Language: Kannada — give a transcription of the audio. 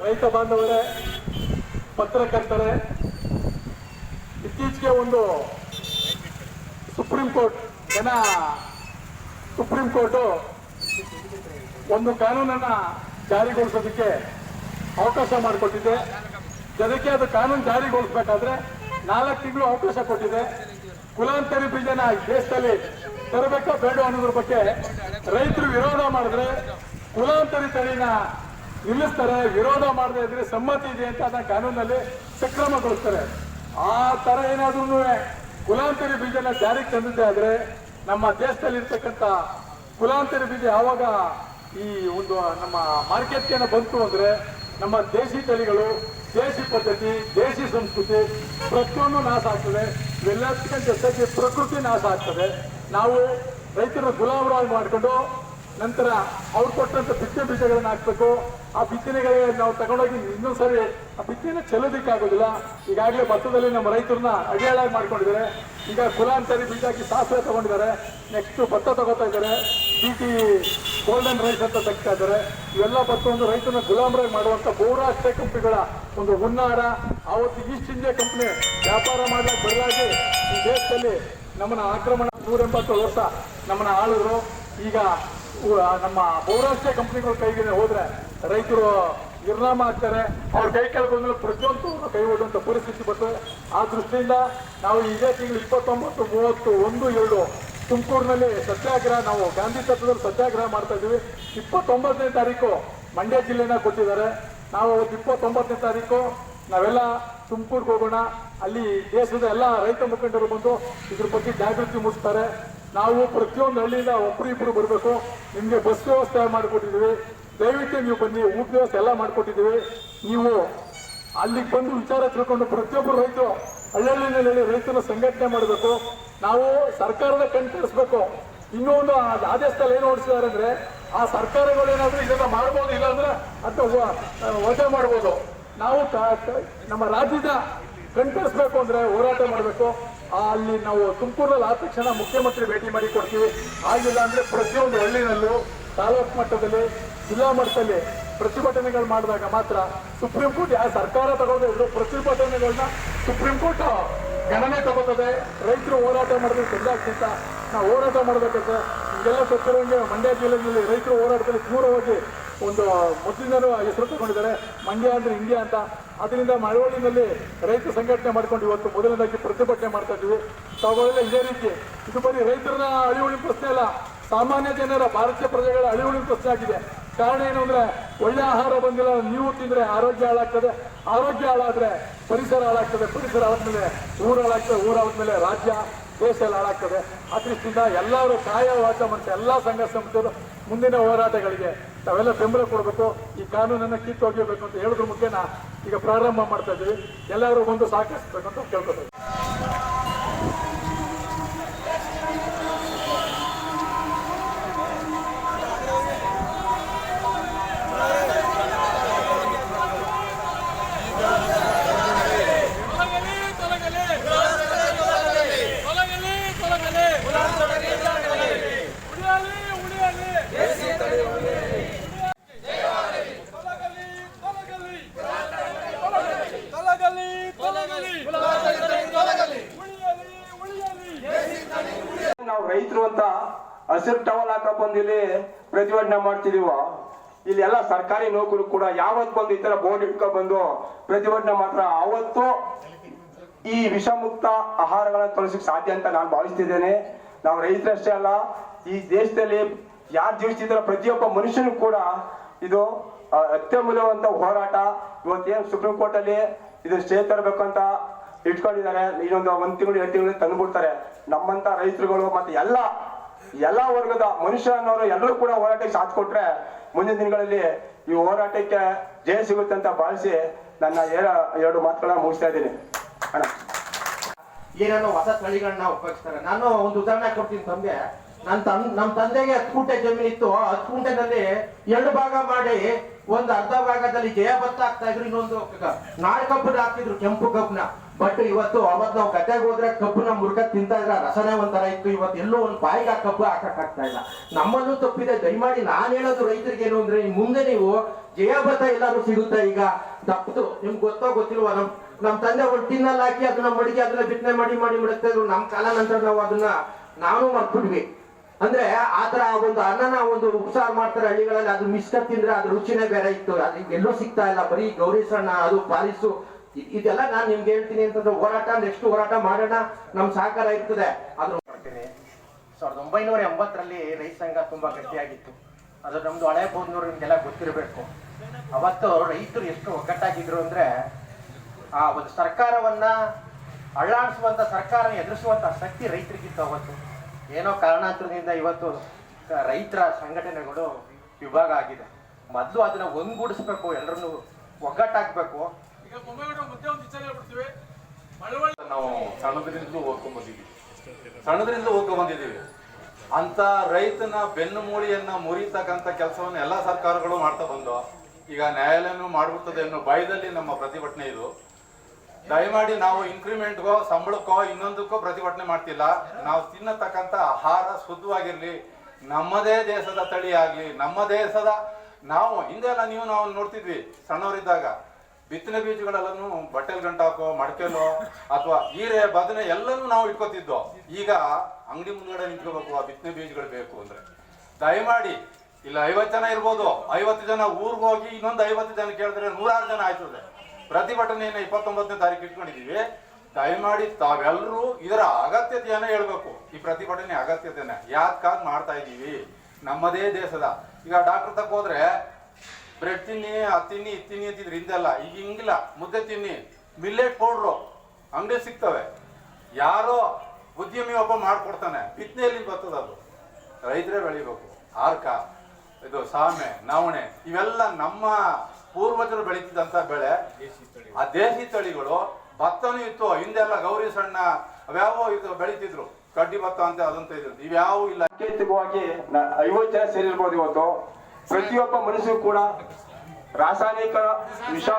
ರೈತ ಬಾಂಧವರೇ, ಪತ್ರಕರ್ತರೇ, ಇತ್ತೀಚೆಗೆ ಒಂದು ಸುಪ್ರೀಂ ಕೋರ್ಟ್ ಒಂದು ಕಾನೂನನ್ನ ಜಾರಿಗೊಳಿಸೋದಕ್ಕೆ ಅವಕಾಶ ಮಾಡಿಕೊಟ್ಟಿದೆ. ಜೊತೆಗೆ ಅದು ಕಾನೂನು ಜಾರಿಗೊಳಿಸಬೇಕಾದ್ರೆ 4 ತಿಂಗಳು ಅವಕಾಶ ಕೊಟ್ಟಿದೆ. ಕುಲಾಂತರಿ ಬೀಜನ ದೇಶದಲ್ಲಿ ತರಬೇಕಾ ಬೇಡ ಅನ್ನೋದ್ರ ಬಗ್ಗೆ ರೈತರು ವಿರೋಧ ಮಾಡಿದ್ರೆ ಕುಲಾಂತರಿ ತಳಿನ ನಿಲ್ಲಿಸ್ತಾರೆ. ವಿರೋಧ ಮಾಡದೇ ಇದ್ರೆ ಸಮ್ಮತಿ ಇದೆ ಅಂತ ಅದನ್ನ ಕಾನೂನಲ್ಲಿ ಸಕ್ರಮಗೊಳಿಸ್ತಾರೆ. ಆ ತರ ಏನಾದ್ರೂ ಕುಲಾಂತರಿ ಬೀಜನ ಜಾರಿಗೆ ತಂದಿದ್ದೆ ಆದ್ರೆ ನಮ್ಮ ದೇಶದಲ್ಲಿ ಇರ್ತಕ್ಕಂಥ ಕುಲಾಂತರಿ ಬೀಜ ಯಾವಾಗ ಈ ಒಂದು ನಮ್ಮ ಮಾರ್ಕೆಟ್ಗೆ ಬಂತು ಅಂದ್ರೆ ನಮ್ಮ ದೇಶಿ ತಳಿಗಳು, ದೇಶಿ ಪದ್ಧತಿ, ದೇಶಿ ಸಂಸ್ಕೃತಿ ಪ್ರತಿಯೊಂದು ನಾಶ ಆಗ್ತದೆ. ಇವೆಲ್ಲದಕ್ಕಿಂತ ಜೊತೆಗೆ ಪ್ರಕೃತಿ ನಾಶ ಆಗ್ತದೆ. ನಾವು ರೈತರು ಗುಲಾಮರಾಗಿ ಮಾಡಿಕೊಂಡು ನಂತರ ಅವ್ರು ಕೊಟ್ಟಂತ ಬಿತ್ತನೆ ಬೀಜಗಳನ್ನ ಹಾಕ್ಬೇಕು. ಆ ಬಿತ್ತನೆಗಳಿಗೆ ನಾವು ತಗೊಂಡೋಗಿ ಇನ್ನೊಂದ್ಸರಿ ಆ ಬಿತ್ತನೆ ಚೆಲ್ಲೋದಿಕ್ಕಾಗೋದಿಲ್ಲ. ಈಗಾಗಲೇ ಭತ್ತದಲ್ಲಿ ನಮ್ಮ ರೈತರನ್ನ ಅಡಿಯಾಳಾಗಿ ಮಾಡ್ಕೊಂಡಿದ್ದಾರೆ. ಈಗ ಕುಲಾಂತರಿ ಬೀಜ ಹಾಕಿ ಸಾಸಿವೆ ತಗೊಂಡಿದ್ದಾರೆ. ನೆಕ್ಸ್ಟ್ ಭತ್ತ ತಗೋತಾ ಇದ್ದಾರೆ. BT ಗೋಲ್ಡನ್ ರೈಸ್ ಅಂತ ತೆಗ್ತಾ ಇದ್ದಾರೆ. ಇವೆಲ್ಲ ಭತ್ತ ಒಂದು ರೈತರನ್ನ ಗುಲಾಮರಾಗಿ ಮಾಡುವಂತ ಬಹುರಾಷ್ಟ್ರೀಯ ಕಂಪನಿಗಳ ಒಂದು ಹುನ್ನಾರ. ಆವತ್ತು ಈಸ್ಟ್ ಇಂಡಿಯಾ ಕಂಪನಿ ವ್ಯಾಪಾರ ಮಾಡ್ಲಿಕ್ಕೆ ಬದಲಾಗಿ ಈ ದೇಶದಲ್ಲಿ ನಮ್ಮನ್ನ ಆಕ್ರಮಣ 180 ವರ್ಷ ನಮ್ಮನ್ನ ಆಳಿದ್ರು. ಈಗ ನಮ್ಮ ಬಹುರಾಷ್ಟ್ರೀಯ ಕಂಪನಿಗಳ ಕೈಗೆ ಹೋದ್ರೆ ರೈತರು ನಿರ್ನಾಮ ಆಗ್ತಾರೆ. ಅವ್ರ ಕೈ ಕೆಳಗೊಂಡ್ಮೇಲೆ ಪ್ರತಿಯೊಂದು ಕೈ ಹೊಡುವಂತ ಪರಿಸ್ಥಿತಿ ಬರ್ತದೆ. ಆ ದೃಷ್ಟಿಯಿಂದ ನಾವು ಇದೇ ತಿಂಗಳು 29, 30, 1, 2 ತುಮಕೂರಿನಲ್ಲಿ ಸತ್ಯಾಗ್ರಹ, ನಾವು ಗಾಂಧಿ ತತ್ವದಲ್ಲಿ ಸತ್ಯಾಗ್ರಹ ಮಾಡ್ತಾ ಇದ್ದೀವಿ. 29ನೇ ತಾರೀಕು ಮಂಡ್ಯ ಜಿಲ್ಲೆನ ಕೊಟ್ಟಿದ್ದಾರೆ. ನಾವು 29ನೇ ತಾರೀಕು ನಾವೆಲ್ಲ ತುಮಕೂರ್ಗೆ ಹೋಗೋಣ. ಅಲ್ಲಿ ದೇಶದ ಎಲ್ಲ ರೈತ ಮುಖಂಡರು ಬಂದು ಇದ್ರ ಬಗ್ಗೆ ಜಾಗೃತಿ ಮೂಡಿಸ್ತಾರೆ. ನಾವು ಪ್ರತಿಯೊಂದು ಹಳ್ಳಿಯಿಂದ ಒಬ್ಬರಿಬ್ಬರು ಬರಬೇಕು. ನಿಮಗೆ ಬಸ್ ವ್ಯವಸ್ಥೆ ಮಾಡಿಕೊಟ್ಟಿದ್ದೀವಿ, ದಯವಿಟ್ಟು ನೀವು ಬನ್ನಿ. ಊಟ ವ್ಯವಸ್ಥೆ ಎಲ್ಲ ಮಾಡಿಕೊಟ್ಟಿದ್ದೀವಿ. ನೀವು ಅಲ್ಲಿಗೆ ಬಂದು ವಿಚಾರ ತಿಳ್ಕೊಂಡು ಪ್ರತಿಯೊಬ್ಬರು ರೈತರು ಹಳ್ಳಿನಲ್ಲಿ ರೈತರ ಸಂಘಟನೆ ಮಾಡಬೇಕು. ನಾವು ಸರ್ಕಾರದ ಕಣ್ತರಿಸ್ಬೇಕು. ಇನ್ನೊಂದು ಆದೇಶದಲ್ಲಿ ಏನು ಹೊಡಿಸಿದ್ದಾರೆ ಅಂದ್ರೆ ಆ ಸರ್ಕಾರಗಳೇನಾದ್ರೂ ಇದನ್ನ ಮಾಡ್ಬೋದು, ಇಲ್ಲಾಂದ್ರೆ ಅಥವಾ ವಜಾ ಮಾಡ್ಬೋದು. ನಾವು ನಮ್ಮ ರಾಜ್ಯದ ಕಣ್ತರಿಸ್ಬೇಕು ಅಂದ್ರೆ ಹೋರಾಟ ಮಾಡಬೇಕು. ಅಲ್ಲಿ ನಾವು ತುಮಕೂರಲ್ಲಿ ಆದ ತಕ್ಷಣ ಮುಖ್ಯಮಂತ್ರಿ ಭೇಟಿ ಮಾಡಿ ಕೊಡ್ತೀವಿ. ಆಗಿಲ್ಲ ಅಂದ್ರೆ ಪ್ರತಿಯೊಂದು ಹಳ್ಳಿನಲ್ಲೂ ತಾಲೂಕು ಮಟ್ಟದಲ್ಲಿ, ಜಿಲ್ಲಾ ಮಟ್ಟದಲ್ಲಿ ಪ್ರತಿಭಟನೆಗಳು ಮಾಡಿದಾಗ ಮಾತ್ರ ಸುಪ್ರೀಂ ಕೋರ್ಟ್ ಯಾವ ಸರ್ಕಾರ ತಗೊಳ್ಳದೆ ಇದ್ರು ಪ್ರತಿಭಟನೆಗಳನ್ನ ಸುಪ್ರೀಂ ಕೋರ್ಟ್ ಗಣನೆ ತಗೋತದೆ. ರೈತರು ಹೋರಾಟ ಮಾಡಿದ್ರೆ ಚೆಂದಾಗ್ತಿಂತ ನಾವು ಹೋರಾಟ ಮಾಡಬೇಕಂತೆ. ಈಗೆಲ್ಲ ಗೊತ್ತಿರೋಂಗೆ ಮಂಡ್ಯ ಜಿಲ್ಲೆಯಲ್ಲಿ ರೈತರು ಹೋರಾಟದಲ್ಲಿ ದೂರವಾಗಿ ಒಂದು ಮೊದಲಿಂದನೂ ಹೆಸರು ತಗೊಂಡಿದ್ದಾರೆ. ಮಂಡ್ಯ ಅಂದ್ರೆ ಇಂಡಿಯಾ ಅಂತ. ಅದರಿಂದ ಮಳವಳ್ಳಿನಲ್ಲಿ ರೈತ ಸಂಘಟನೆ ಮಾಡ್ಕೊಂಡು ಇವತ್ತು ಮೊದಲನೇದಾಗಿ ಪ್ರತಿಭಟನೆ ಮಾಡ್ತಾ ಇದ್ದೀವಿ. ತಾವುಗಳೆಲ್ಲ ಇದೇ ರೀತಿ, ಇದು ಬರೀ ರೈತರನ್ನ ಅಳಿವುಳಿನ ಪ್ರಶ್ನೆ ಅಲ್ಲ, ಸಾಮಾನ್ಯ ಜನರ, ಭಾರತೀಯ ಪ್ರಜೆಗಳ ಅಳಿವುಳಿನ ಪ್ರಶ್ನೆ ಆಗಿದೆ. ಕಾರಣ ಏನು ಅಂದ್ರೆ ಒಳ್ಳೆ ಆಹಾರ ಬಂದಿಲ್ಲ. ನೀವು ತಿಂದ್ರೆ ಆರೋಗ್ಯ ಹಾಳಾಗ್ತದೆ, ಆರೋಗ್ಯ ಹಾಳಾದ್ರೆ ಪರಿಸರ ಹಾಳಾಗ್ತದೆ, ಪರಿಸರ ಆದ್ಮೇಲೆ ಊರು ಹಾಳಾಗ್ತದೆ, ಊರು ಆದ್ಮೇಲೆ ರಾಜ್ಯ ದೇಶ ಎಲ್ಲ ಹಾಳಾಗ್ತದೆ. ಆ ದೃಷ್ಟಿಯಿಂದ ಎಲ್ಲರೂ ಕಾಯ ವಾಚ ಮನಸ್ಸು ಎಲ್ಲ ಸಂಘ ಸಂಸ್ಥೆಗಳು ಮುಂದಿನ ಹೋರಾಟಗಳಿಗೆ ನಾವೆಲ್ಲ ಬೆಂಬಲ ಕೊಡಬೇಕು. ಈ ಕಾನೂನನ್ನು ಕಿತ್ತೊಗೆಯಬೇಕು ಅಂತ ಹೇಳಿದ್ರ ಮುಖ್ಯನ ಈಗ ಪ್ರಾರಂಭ ಮಾಡ್ತಾ ಇದ್ದೀವಿ. ಎಲ್ಲರೂ ಬಂದು ಸಹಕರಿಸಬೇಕು ಅಂತ ಕೇಳ್ಕೊತೀವಿ. ನಾವು ರೈತರು ಅಂತ ಹಸಿರು ಟವಲ್ ಹಾಕಕ್ ಬಂದು ಇಲ್ಲಿ ಪ್ರತಿಭಟನೆ ಮಾಡ್ತಿದೀವ. ಇಲ್ಲಿ ಎಲ್ಲ ಸರ್ಕಾರಿ ನೌಕರು ಕೂಡ ಯಾವತ್ ಬಂದು ಈ ತರ ಬೋರ್ಡ್ ಇಟ್ಕೊಂಡ್ ಬಂದು ಪ್ರತಿಭಟನೆ ಮಾತ್ರ ಅವತ್ತು ಈ ವಿಷಮುಕ್ತ ಆಹಾರಗಳನ್ನ ತೊಲಸಕ್ ಸಾಧ್ಯ ಅಂತ ನಾನು ಭಾವಿಸ್ತಿದ್ದೇನೆ. ನಾವು ರೈತರಷ್ಟೇ ಅಲ್ಲ, ಈ ದೇಶದಲ್ಲಿ ಯಾರು ಜೀವಿಸ್ತಿದಾರ ಪ್ರತಿಯೊಬ್ಬ ಮನುಷ್ಯನು ಕೂಡ ಇದು ಅತ್ಯಮೂಲ್ಯವಂತ ಹೋರಾಟ. ಇವತ್ತೇನು ಸುಪ್ರೀಂ ಕೋರ್ಟ್ ಅಲ್ಲಿ ಇದು ಸ್ಟೇ ತರಬೇಕಂತ ಇಟ್ಕೊಂಡಿದ್ದಾರೆ. ಇನ್ನೊಂದು 1 ತಿಂಗಳು 2 ತಿಂಗಳು ತಂದುಬಿಡ್ತಾರೆ. ನಮ್ಮಂತ ರೈತರುಗಳು ಮತ್ತೆ ಎಲ್ಲ ವರ್ಗದ ಮನುಷ್ಯ ಅನ್ನೋರು ಎಲ್ಲರೂ ಕೂಡ ಹೋರಾಟಕ್ಕೆ ಸಾಥ್ ಕೊಟ್ರೆ ಮುಂದಿನ ದಿನಗಳಲ್ಲಿ ಈ ಹೋರಾಟಕ್ಕೆ ಜಯ ಸಿಗುತ್ತೆ ಅಂತ ಭಾವಿಸಿ ನನ್ನ 2 ಮಾತುಗಳನ್ನ ಮುಗಿಸ್ತಾ ಇದ್ದೀನಿ. ಏನೇನೋ ಹೊಸ ತಳಿಗಳನ್ನ ಉಪಯೋಗಿಸ್ತಾರೆ. ನಾನು ಒಂದು ಉದಾಹರಣೆ ಕೊಡ್ತೀನಿ ತಮಗೆ. ನಮ್ಮ ತಂದೆಗೆ 10 ಗುಂಟೆ ಜಮೀನಿತ್ತು. 10 ಗುಂಟೆನಲ್ಲಿ 2 ಭಾಗ ಮಾಡಿ ಒಂದು ಅರ್ಧ ಭಾಗದಲ್ಲಿ ಜಯ ಭತ್ತ ಹಾಕ್ತಾ ಇದ್ರು, ಇನ್ನೊಂದು ನಾಡ್ ಕಬ್ಬನ್ನ ಹಾಕ್ತಿದ್ರು, ಕೆಂಪು ಕಬ್ಬನ್ನ. ಬಟ್ ಇವತ್ತು ಅವತ್ತು ನಾವು ಗದ್ದೆಗೆ ಹೋದ್ರೆ ಕಬ್ಬನ್ನ ಮುರುಗ ತಿಂತಾ ಇದ್ರ ರಸನೇ ಒಂಥರ ಇತ್ತು. ಇವತ್ತು ಎಲ್ಲೋ ಒಂದು ಬಾಯಿಗೆ ಆ ಕಬ್ಬು ಹಾಕಕ್ಕಾಗ್ತಾ ಇಲ್ಲ. ನಮ್ಮಲ್ಲೂ ತಪ್ಪಿದೆ. ದಯಮಾಡಿ ನಾನು ಹೇಳೋದು ರೈತರಿಗೆ ಏನು ಅಂದ್ರೆ, ಮುಂದೆ ನೀವು ಜಯ ಭತ್ತ ಎಲ್ಲಾದ್ರೂ ಸಿಗುತ್ತೆ. ಈಗ ತಪ್ಪದು ನಿಮ್ಗೆ ಗೊತ್ತೋ ಗೊತ್ತಿಲ್ವಾ, ನಮ್ ತಂದೆ ಒಂದು ಟಿನ್ನಲ್ಲಿ ಹಾಕಿ ಅದನ್ನ ಮಡಿಗೆ ಅದನ್ನ ಬಿತ್ತನೆ ಮಾಡಿ ಮುಡುತ್ತಾ ಇದ್ರು. ನಮ್ ಕಾಲ ನಂತರ ನಾವು ಅದನ್ನ ನಾವು ಮರ್ಬಿಟ್ವಿ. ಅಂದ್ರೆ ಆತರ ಒಂದು ಅನ್ನನ ಒಂದು ಉಪಚಾರ ಮಾಡ್ತಾರೆ ಹಳ್ಳಿಗಳಲ್ಲಿ, ಅದು ಮಿಸ್ಕ ತಿಂದ್ರೆ ಅದ್ರ ರುಚಿನೇ ಬೇರೆ ಇತ್ತು. ಅದು ಎಲ್ಲೂ ಸಿಗ್ತಾ ಇಲ್ಲ. ಬರೀ ಗೌರಿ ಸಣ್ಣ, ಅದು ಪಾಲಿಸು, ಇದೆಲ್ಲ ನಾನು ನಿಮ್ಗೆ ಹೇಳ್ತೀನಿ ಅಂತಂದ್ರೆ ಹೋರಾಟ, ನೆಕ್ಸ್ಟ್ ಹೋರಾಟ ಮಾಡೋಣ, ನಮ್ ಸಹಕಾರ ಇರ್ತದೆ. ಅದ್ರ ಮಾಡ್ತೀನಿ. 1980ರಲ್ಲಿ ರೈತ ಸಂಘ ತುಂಬಾ ಗಟ್ಟಿಯಾಗಿತ್ತು. ಅದು ನಮ್ದು ಹಳೆ ಬೋದ್ನೂರು ನಿಮ್ಗೆಲ್ಲ ಗೊತ್ತಿರಬೇಕು. ಅವತ್ತು ರೈತರು ಎಷ್ಟು ಒಗ್ಗಟ್ಟಾಗಿದ್ರು ಅಂದ್ರೆ, ಆ ಒಂದು ಸರ್ಕಾರವನ್ನ ಅಳ್ಳಾಡಿಸುವಂತ ಸರ್ಕಾರ ಎದುರಿಸುವಂತ ಶಕ್ತಿ ರೈತರಿಗಿತ್ತು ಅವತ್ತು. ಏನೋ ಕಾರಣಾಂತರದಿಂದ ಇವತ್ತು ರೈತರ ಸಂಘಟನೆಗಳು ವಿಭಾಗ ಆಗಿದೆ. ಮೊದಲು ಅದನ್ನ ಒಂದ್ಗೂಡಿಸ್ಬೇಕು, ಎಲ್ಲರನ್ನು ಒಗ್ಗಟ್ಟಾಕ್ಬೇಕು. ಈಗ ಮುದ್ದೆ ಒಂದು ವಿಚಾರ ಹೇಳ್ಬಿಡ್ತೀವಿ. ನಾವು ಸಣ್ಣದ್ರಿಂದಲೂ ಓದ್ಕೊಂಡ್ ಬಂದಿದ್ದೀವಿ. ಅಂತ ರೈತನ ಬೆನ್ನು ಮೂಳಿಯನ್ನ ಮುರಿತಕ್ಕಂಥ ಕೆಲಸವನ್ನು ಎಲ್ಲಾ ಸರ್ಕಾರಗಳು ಮಾಡ್ತಾ ಬಂದು, ಈಗ ನ್ಯಾಯಾಲಯನೂ ಮಾಡ್ಬಿಡ್ತದೆ ಅನ್ನೋ ಭಯದಲ್ಲಿ ನಮ್ಮ ಪ್ರತಿಭಟನೆ ಇದು. ದಯಮಾಡಿ ನಾವು ಇನ್ಕ್ರಿಮೆಂಟ್ಗೋ ಸಂಬಳಕ್ಕೋ ಇನ್ನೊಂದಕ್ಕೋ ಪ್ರತಿಭಟನೆ ಮಾಡ್ತಿಲ್ಲ. ನಾವು ತಿನ್ನತಕ್ಕಂಥ ಆಹಾರ ಶುದ್ಧವಾಗಿರ್ಲಿ, ನಮ್ಮದೇ ದೇಶದ ತಳಿ ಆಗ್ಲಿ, ನಮ್ಮ ದೇಶದ ನಾವು ಹಿಂದೆಲ್ಲ ನಾವು ನೋಡ್ತಿದ್ವಿ ಸಣ್ಣವರಿದ್ದಾಗ, ಬಿತ್ತನೆ ಬೀಜಗಳೆಲ್ಲನೂ ಬಟ್ಟೆಲ್ ಗಂಟಾಕೋ ಮಡಕೆಲೋ ಅಥವಾ ಹೀರೆ ಬದನೆ ಎಲ್ಲನೂ ನಾವು ಇಟ್ಕೋತಿದ್ವು. ಈಗ ಅಂಗಡಿ ಮುಂದ್ಗಡೆ ನಿಂತ್ಕೋಬೇಕು ಆ ಬಿತ್ತನೆ ಬೀಜಗಳು ಬೇಕು ಅಂದ್ರೆ. ದಯಮಾಡಿ ಇಲ್ಲ 50 ಜನ ಇರ್ಬೋದು, 50 ಜನ ಊರ್ಗ್ ಹೋಗಿ ಇನ್ನೊಂದು 50 ಜನ ಕೇಳಿದ್ರೆ 106 ಜನ ಆಯ್ತದೆ. ಪ್ರತಿಭಟನೆಯನ್ನು 29ನೇ ತಾರೀಕು ಇಟ್ಕೊಂಡಿದೀವಿ. ದಯಮಾಡಿ ತಾವೆಲ್ಲರೂ ಇದರ ಅಗತ್ಯತೆಯನ್ನ ಹೇಳ್ಬೇಕು. ಈ ಪ್ರತಿಭಟನೆ ಅಗತ್ಯತೆಯನ್ನ ಯಾಕಾಗ್ ಮಾಡ್ತಾ ಇದೀವಿ, ನಮ್ಮದೇ ದೇಶದ. ಈಗ ಡಾಕ್ಟರ್ ತಕ್ಕ ಹೋದ್ರೆ ಬ್ರೆಡ್ ತಿನ್ನಿ, ಅದು ತಿನ್ನಿ, ಇದು ತಿನ್ನಿ ಅಂತಿದ್ರು ಹಿಂದೆಲ್ಲ. ಈಗ ಹಿಂಗಿಲ್ಲ, ಮುದ್ದೆ ತಿನ್ನಿ, ಮಿಲ್ಲೆಟ್ ಪೌಡ್ರು ಅಂಗಡಿ ಸಿಗ್ತವೆ. ಯಾರೋ ಉದ್ಯಮಿ ಒಬ್ಬ ಮಾಡ್ಕೊಡ್ತಾನೆ, ಬಿತ್ತನೆಯಲ್ಲಿ ಬರ್ತದ, ಅದು ರೈತರೇ ಬೆಳಿಬೇಕು. ಆರ್ಕ, ಇದು ಸಾಮೆ, ನವಣೆ, ಇವೆಲ್ಲ ನಮ್ಮ ಪೂರ್ವಜರು ಬೆಳೀತಿದ್ದಂತ ಬೆಳೆ. ಆ ದೇಸಿ ತಳಿಗಳು. ಭತ್ತನೂ ಇತ್ತು ಹಿಂದೆಲ್ಲ, ಗೌರಿ ಸಣ್ಣ ಅವ್ಯಾವೋ ಇದು ಬೆಳೀತಿದ್ರು, ಕಡ್ಡಿ ಭತ್ತ ಅಂತ ಅದಂತ ಇದ್ರು. ಇವ್ಯಾವೂ ಇಲ್ಲ. ಸಾಂಕೇತಿಕವಾಗಿ 50 ಜನ ಸೇರಿರ್ಬೋದು. ಇವತ್ತು ಪ್ರತಿಯೊಬ್ಬ ಮನುಷ್ಯರು ಕೂಡ ರಾಸಾಯನಿಕ ವಿಷ